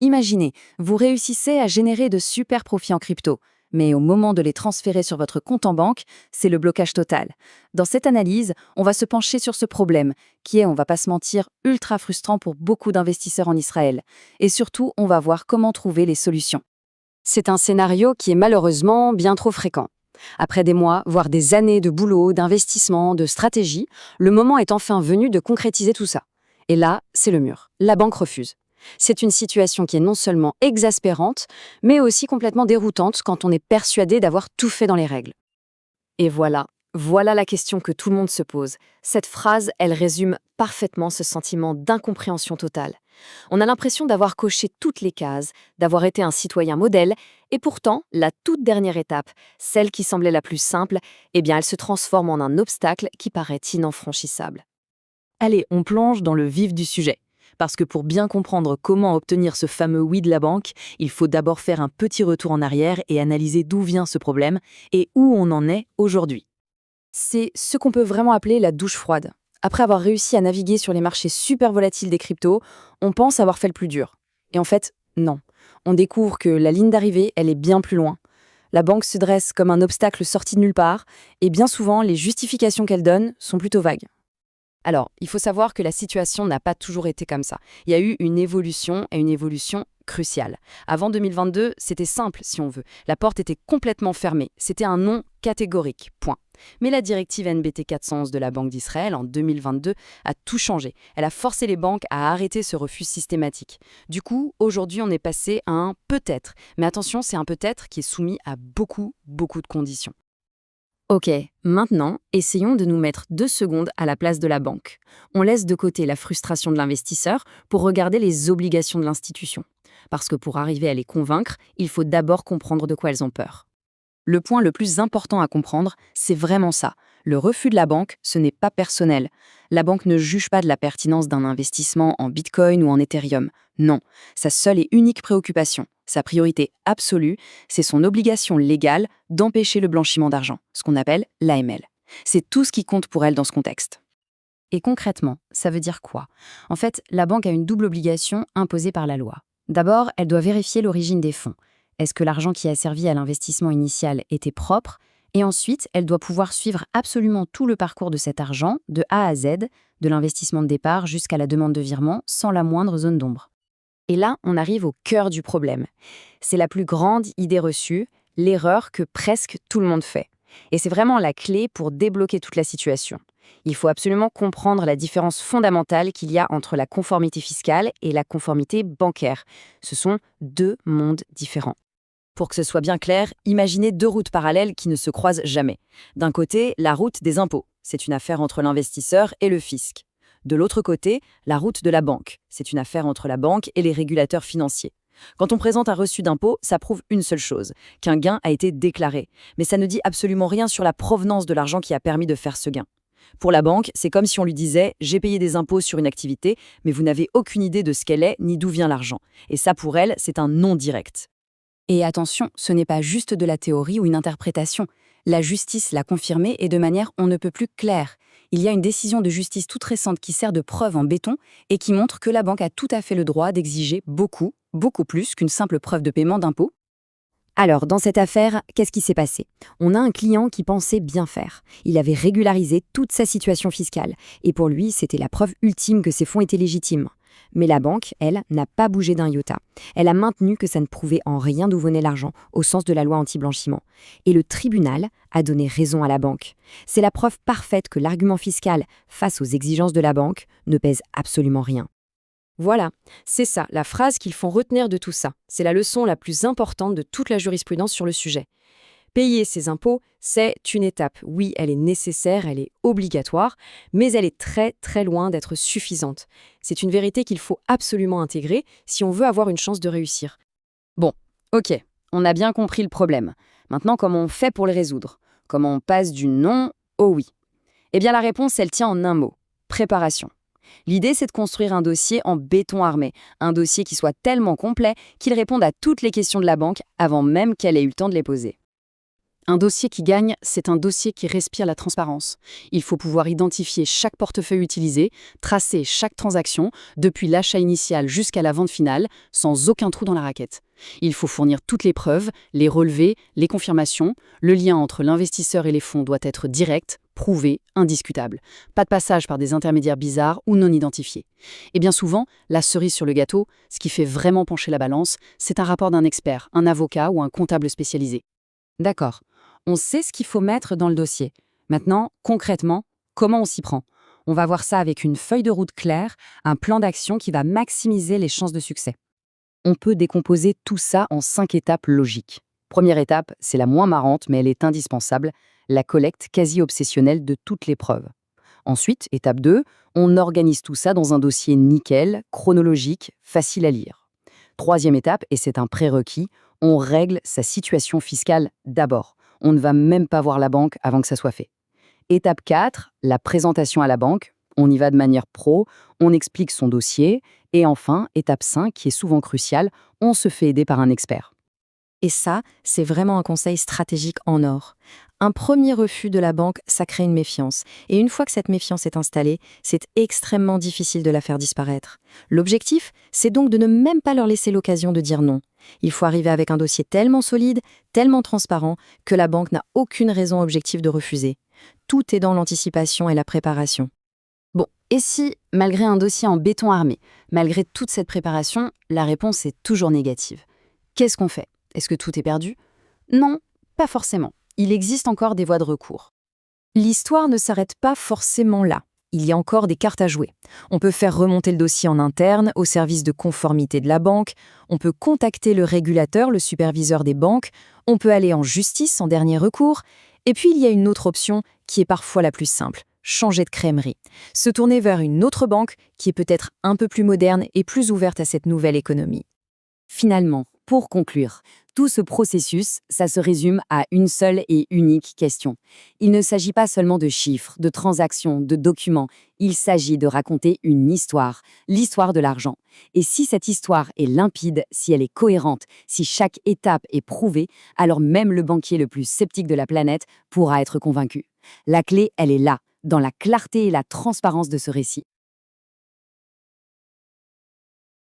Imaginez, vous réussissez à générer de super profits en crypto, mais au moment de les transférer sur votre compte en banque, c'est le blocage total. Dans cette analyse, on va se pencher sur ce problème, qui est, on va pas se mentir, ultra frustrant pour beaucoup d'investisseurs en Israël. Et surtout, on va voir comment trouver les solutions. C'est un scénario qui est malheureusement bien trop fréquent. Après des mois, voire des années de boulot, d'investissement, de stratégie, le moment est enfin venu de concrétiser tout ça. Et là, c'est le mur. La banque refuse. C'est une situation qui est non seulement exaspérante, mais aussi complètement déroutante quand on est persuadé d'avoir tout fait dans les règles. Et voilà la question que tout le monde se pose. Cette phrase, elle résume parfaitement ce sentiment d'incompréhension totale. On a l'impression d'avoir coché toutes les cases, d'avoir été un citoyen modèle, et pourtant, la toute dernière étape, celle qui semblait la plus simple, eh bien, elle se transforme en un obstacle qui paraît inenfranchissable. Allez, on plonge dans le vif du sujet. Parce que pour bien comprendre comment obtenir ce fameux oui de la banque, il faut d'abord faire un petit retour en arrière et analyser d'où vient ce problème et où on en est aujourd'hui. C'est ce qu'on peut vraiment appeler la douche froide. Après avoir réussi à naviguer sur les marchés super volatiles des cryptos, on pense avoir fait le plus dur. Et en fait, non. On découvre que la ligne d'arrivée, elle est bien plus loin. La banque se dresse comme un obstacle sorti de nulle part, et bien souvent, les justifications qu'elle donne sont plutôt vagues. Alors, il faut savoir que la situation n'a pas toujours été comme ça. Il y a eu une évolution, et une évolution cruciale. Avant 2022, c'était simple, si on veut. La porte était complètement fermée. C'était un non catégorique, point. Mais la directive NBT 411 de la Banque d'Israël, en 2022, a tout changé. Elle a forcé les banques à arrêter ce refus systématique. Du coup, aujourd'hui, on est passé à un peut-être. Mais attention, c'est un peut-être qui est soumis à beaucoup de conditions. Ok, maintenant, essayons de nous mettre 2 secondes à la place de la banque. On laisse de côté la frustration de l'investisseur pour regarder les obligations de l'institution. Parce que pour arriver à les convaincre, il faut d'abord comprendre de quoi elles ont peur. Le point le plus important à comprendre, c'est vraiment ça. Le refus de la banque, ce n'est pas personnel. La banque ne juge pas de la pertinence d'un investissement en Bitcoin ou en Ethereum. Non, sa seule et unique préoccupation, sa priorité absolue, c'est son obligation légale d'empêcher le blanchiment d'argent, ce qu'on appelle l'AML. C'est tout ce qui compte pour elle dans ce contexte. Et concrètement, ça veut dire quoi? En fait, la banque a une double obligation imposée par la loi. D'abord, elle doit vérifier l'origine des fonds. Est-ce que l'argent qui a servi à l'investissement initial était propre? Et ensuite, elle doit pouvoir suivre absolument tout le parcours de cet argent, de A à Z, de l'investissement de départ jusqu'à la demande de virement, sans la moindre zone d'ombre. Et là, on arrive au cœur du problème. C'est la plus grande idée reçue, l'erreur que presque tout le monde fait. Et c'est vraiment la clé pour débloquer toute la situation. Il faut absolument comprendre la différence fondamentale qu'il y a entre la conformité fiscale et la conformité bancaire. Ce sont 2 mondes différents. Pour que ce soit bien clair, imaginez 2 routes parallèles qui ne se croisent jamais. D'un côté, la route des impôts. C'est une affaire entre l'investisseur et le fisc. De l'autre côté, la route de la banque. C'est une affaire entre la banque et les régulateurs financiers. Quand on présente un reçu d'impôt, ça prouve une seule chose, qu'un gain a été déclaré. Mais ça ne dit absolument rien sur la provenance de l'argent qui a permis de faire ce gain. Pour la banque, c'est comme si on lui disait « j'ai payé des impôts sur une activité, mais vous n'avez aucune idée de ce qu'elle est ni d'où vient l'argent ». Et ça, pour elle, c'est un non direct. Et attention, ce n'est pas juste de la théorie ou une interprétation. La justice l'a confirmé et de manière on ne peut plus claire. Il y a une décision de justice toute récente qui sert de preuve en béton et qui montre que la banque a tout à fait le droit d'exiger beaucoup plus qu'une simple preuve de paiement d'impôt. Alors, dans cette affaire, qu'est-ce qui s'est passé? On a un client qui pensait bien faire. Il avait régularisé toute sa situation fiscale. Et pour lui, c'était la preuve ultime que ses fonds étaient légitimes. Mais la banque, elle, n'a pas bougé d'un iota. Elle a maintenu que ça ne prouvait en rien d'où venait l'argent, au sens de la loi anti-blanchiment. Et le tribunal a donné raison à la banque. C'est la preuve parfaite que l'argument fiscal, face aux exigences de la banque, ne pèse absolument rien. Voilà, c'est ça, la phrase qu'il faut retenir de tout ça. C'est la leçon la plus importante de toute la jurisprudence sur le sujet. Payer ses impôts, c'est une étape. Oui, elle est nécessaire, elle est obligatoire, mais elle est très loin d'être suffisante. C'est une vérité qu'il faut absolument intégrer si on veut avoir une chance de réussir. Bon, ok, on a bien compris le problème. Maintenant, comment on fait pour le résoudre? Comment on passe du non au oui? Eh bien, la réponse, elle tient en un mot: préparation. L'idée, c'est de construire un dossier en béton armé, un dossier qui soit tellement complet qu'il réponde à toutes les questions de la banque avant même qu'elle ait eu le temps de les poser. Un dossier qui gagne, c'est un dossier qui respire la transparence. Il faut pouvoir identifier chaque portefeuille utilisé, tracer chaque transaction, depuis l'achat initial jusqu'à la vente finale, sans aucun trou dans la raquette. Il faut fournir toutes les preuves, les relevés, les confirmations. Le lien entre l'investisseur et les fonds doit être direct, prouvé, indiscutable. Pas de passage par des intermédiaires bizarres ou non identifiés. Et bien souvent, la cerise sur le gâteau, ce qui fait vraiment pencher la balance, c'est un rapport d'un expert, un avocat ou un comptable spécialisé. D'accord. On sait ce qu'il faut mettre dans le dossier. Maintenant, concrètement, comment on s'y prend? On va voir ça avec une feuille de route claire, un plan d'action qui va maximiser les chances de succès. On peut décomposer tout ça en 5 étapes logiques. Première étape, c'est la moins marrante, mais elle est indispensable, la collecte quasi obsessionnelle de toutes les preuves. Ensuite, étape 2, on organise tout ça dans un dossier nickel, chronologique, facile à lire. Troisième étape, et c'est un prérequis, on règle sa situation fiscale d'abord. On ne va même pas voir la banque avant que ça soit fait. Étape 4, la présentation à la banque. On y va de manière pro, on explique son dossier. Et enfin, étape 5, qui est souvent cruciale, on se fait aider par un expert. Et ça, c'est vraiment un conseil stratégique en or. Un premier refus de la banque, ça crée une méfiance. Et une fois que cette méfiance est installée, c'est extrêmement difficile de la faire disparaître. L'objectif, c'est donc de ne même pas leur laisser l'occasion de dire non. Il faut arriver avec un dossier tellement solide, tellement transparent, que la banque n'a aucune raison objective de refuser. Tout est dans l'anticipation et la préparation. Bon, et si, malgré un dossier en béton armé, malgré toute cette préparation, la réponse est toujours négative? Qu'est-ce qu'on fait? Est-ce que tout est perdu? Non, pas forcément. Il existe encore des voies de recours. L'histoire ne s'arrête pas forcément là. Il y a encore des cartes à jouer. On peut faire remonter le dossier en interne, au service de conformité de la banque. On peut contacter le régulateur, le superviseur des banques. On peut aller en justice en dernier recours. Et puis, il y a une autre option qui est parfois la plus simple. Changer de crèmerie. Se tourner vers une autre banque qui est peut-être un peu plus moderne et plus ouverte à cette nouvelle économie. Finalement, pour conclure, tout ce processus, ça se résume à une seule et unique question. Il ne s'agit pas seulement de chiffres, de transactions, de documents. Il s'agit de raconter une histoire, l'histoire de l'argent. Et si cette histoire est limpide, si elle est cohérente, si chaque étape est prouvée, alors même le banquier le plus sceptique de la planète pourra être convaincu. La clé, elle est là, dans la clarté et la transparence de ce récit.